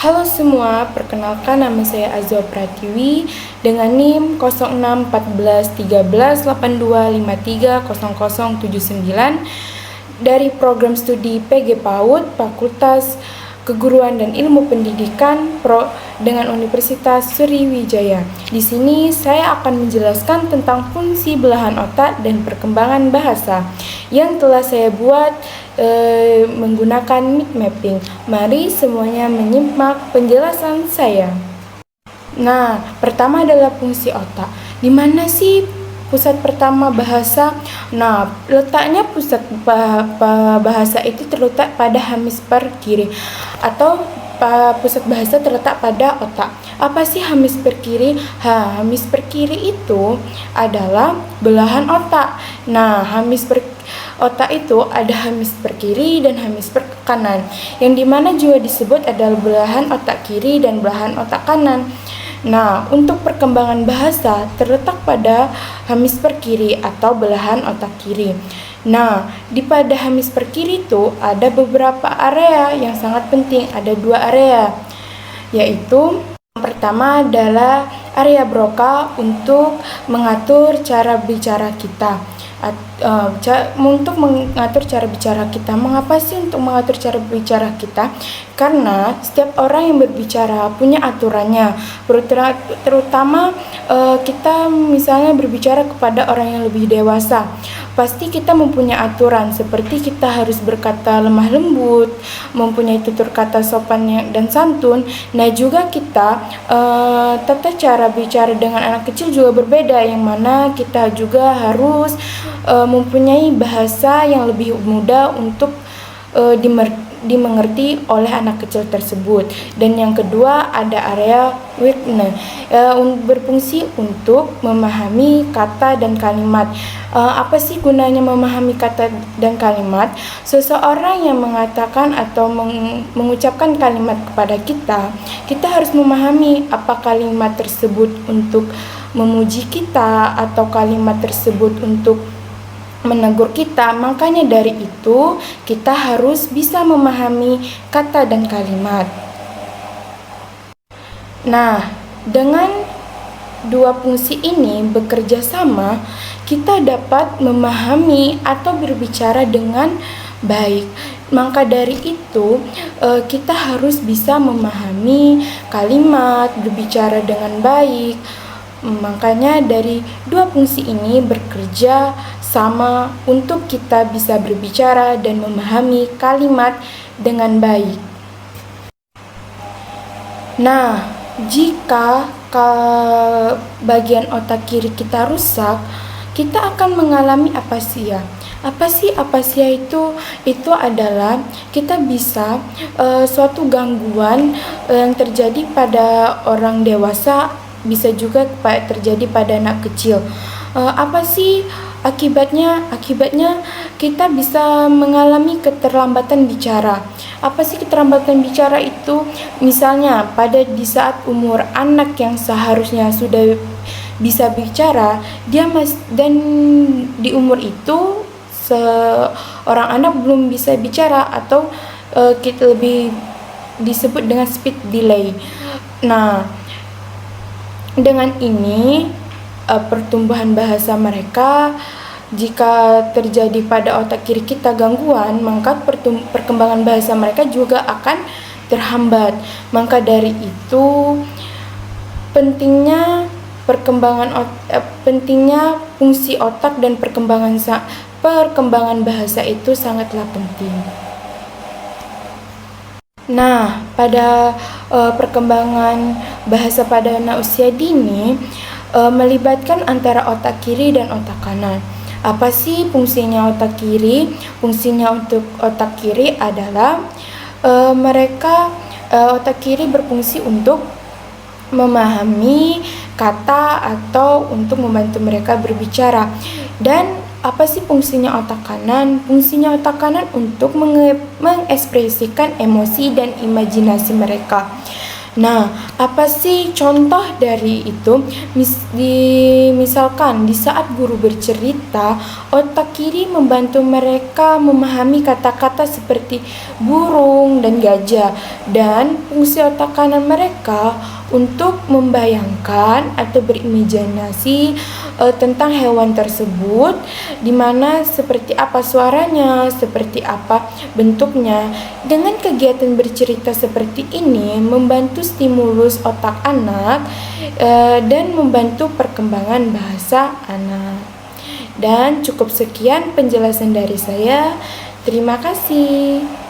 Halo semua, perkenalkan nama saya Azwa Pratiwi dengan NIM 06141382530079 dari program studi PG PAUD Fakultas Keguruan dan Ilmu Pendidikan dengan Universitas Sriwijaya. Di sini saya akan menjelaskan tentang fungsi belahan otak dan perkembangan bahasa yang telah saya buat menggunakan mind mapping. Mari semuanya menyimak penjelasan saya. Nah, pertama adalah fungsi otak. Di mana sih pusat pertama bahasa? Nah, letaknya pusat bahasa itu terletak pada hemisfer kiri atau pusat bahasa terletak pada otak. Apa sih hemisfer kiri? Hemisfer kiri itu adalah belahan otak. Nah, hemisfer otak itu ada hemisfer kiri dan hemisfer kanan, yang dimana juga disebut adalah belahan otak kiri dan belahan otak kanan. Nah, untuk perkembangan bahasa terletak pada hemisfer kiri atau belahan otak kiri. Nah, pada hemisfer kiri itu ada beberapa area yang sangat penting. Ada 2 area, yaitu yang pertama adalah area Broca untuk mengatur cara bicara kita. Untuk mengatur cara bicara kita. Mengapa sih untuk mengatur cara bicara kita? Karena setiap orang yang berbicara punya aturannya, terutama kita misalnya berbicara kepada orang yang lebih dewasa. Pasti kita mempunyai aturan, seperti kita harus berkata lemah lembut, mempunyai tutur kata sopan dan santun. Nah, juga kita tata cara bicara dengan anak kecil juga berbeda, yang mana kita juga harus mempunyai bahasa yang lebih mudah untuk dimengerti oleh anak kecil tersebut. Dan yang kedua ada area Wigner, berfungsi untuk memahami kata dan kalimat. Apa sih gunanya memahami kata dan kalimat? Seseorang yang mengatakan atau mengucapkan kalimat kepada kita harus memahami apa kalimat tersebut untuk memuji kita atau kalimat tersebut untuk menegur kita. Makanya dari itu kita harus bisa memahami kata dan kalimat. Nah, dengan 2 fungsi ini bekerja sama, kita dapat memahami atau berbicara dengan baik. Maka dari itu kita harus bisa memahami kalimat, berbicara dengan baik. Makanya dari 2 fungsi ini bekerja sama untuk kita bisa berbicara dan memahami kalimat dengan baik. Nah, jika bagian otak kiri kita rusak, kita akan mengalami apasia. Apasia itu adalah kita bisa suatu gangguan yang terjadi pada orang dewasa, bisa juga terjadi pada anak kecil. Apa sih akibatnya? Akibatnya kita bisa mengalami keterlambatan bicara. Apa sih keterlambatan bicara itu? Misalnya di saat umur anak yang seharusnya sudah bisa bicara, dan di umur itu seorang anak belum bisa bicara, atau kita lebih disebut dengan speech delay. Nah, dengan ini pertumbuhan bahasa mereka, jika terjadi pada otak kiri kita gangguan, maka perkembangan bahasa mereka juga akan terhambat. Maka dari itu pentingnya fungsi otak dan perkembangan bahasa itu sangatlah penting. Nah, pada perkembangan bahasa pada anak usia dini melibatkan antara otak kiri dan otak kanan. Apa sih fungsinya otak kiri? Fungsinya untuk otak kiri adalah otak kiri berfungsi untuk memahami kata atau untuk membantu mereka berbicara. Dan apa sih fungsinya otak kanan? Fungsinya otak kanan untuk mengekspresikan emosi dan imajinasi mereka. Nah, apa sih contoh dari itu? Misalkan di saat guru bercerita, otak kiri membantu mereka memahami kata-kata seperti burung dan gajah, dan fungsi otak kanan mereka untuk membayangkan atau berimajinasi tentang hewan tersebut, di mana seperti apa suaranya, seperti apa bentuknya. Dengan kegiatan bercerita seperti ini membantu stimulus otak anak dan membantu perkembangan bahasa anak. Dan cukup sekian penjelasan dari saya. Terima kasih.